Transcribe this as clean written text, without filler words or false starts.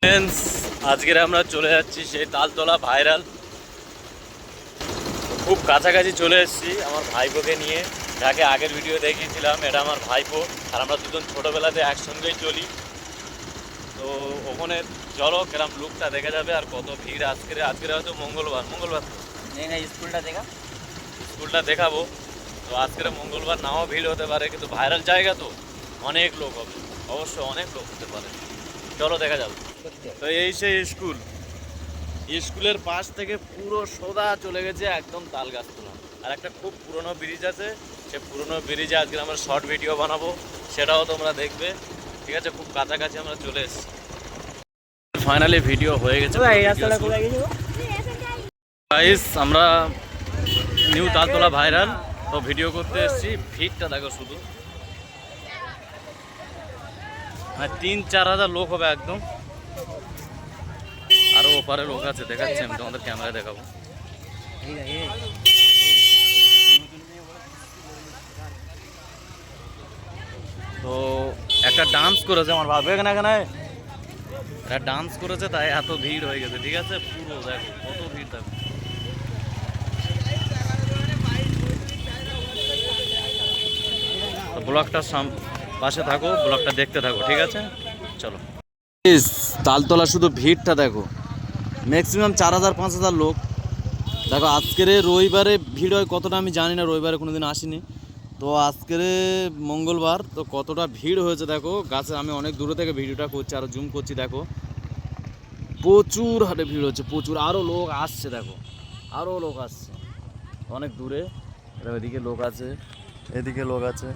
Friends, আজকের আমরা চলে যাচ্ছি সেই তালতলা ভাইরাল। খুব কাছাকাছি চলে এসেছি আমার ভাইপোকে নিয়ে, যাকে আগের ভিডিও দেখিয়েছিলাম। এটা আমার ভাইপো, আর আমরা দুজন ছোটোবেলাতে একসঙ্গেই চলি। তো ওখানে চলো কেরম লুকটা দেখা যাবে আর কত ভিড়। আজকের হয়তো মঙ্গলবার স্কুলটা দেখাবো। তো আজকের মঙ্গলবার নাও ভিড় হতে পারে, কিন্তু ভাইরাল জায়গা তো অনেক লোক হবে, অবশ্য অনেক লোক হতে পারে। চলো দেখা যাবে। তো এই সেই স্কুলের পাশ থেকে পুরো সোজা চলে গেছে একদম তালগাছতলা। আর একটা খুব পুরনো ব্রিজ আছে, সে পুরনো ব্রিজে আজকে আমরা শর্ট ভিডিও বানাবো, সেটাও তোমরা দেখবে। ঠিক আছে, খুব কাছাকাছি আমরা চলে এসেছি। ফাইনালি ভিডিও হয়ে গেছে। গাইস, আমরা নিউ তালতলা ভাইরাল তো ভিডিও করতে এসেছি। ভিড়টা দেখো শুধু, 3-4 হাজার লোক হবে একদম। আরো ওপারে লোক আছে, দেখাচ্ছি আমি তোমাদের ক্যামেরায় দেখাবো। তো একটা ডান্স করেছে আমার বাবা এখানে একটা ডান্স করেছে, তাই এত ভিড় হয়ে গেছে। ঠিক আছে, পুরো দেখো কত ভিড়। দেখো ব্লগটার পাশে থাকো, ব্লগটা দেখতে থাকো। ঠিক আছে, চলো। তালতলা শুধু ভিড়টা দেখো, ম্যাক্সিমাম 4,000-5,000 লোক। দেখো আজকের রবিবারে ভিড় হয় কতটা আমি জানি না, রবিবারে কোনোদিন আসিনি। তো আজকের মঙ্গলবার, তো কতটা ভিড় হয়েছে দেখো। গাছে আমি অনেক দূরে থেকে ভিডিওটা করছি, আরও জুম করছি। দেখো প্রচুর হাটে ভিড় হচ্ছে, প্রচুর। আরও লোক আসছে, দেখো আরও লোক আসছে অনেক দূরে। এদিকে লোক আছে, এদিকে লোক আছে।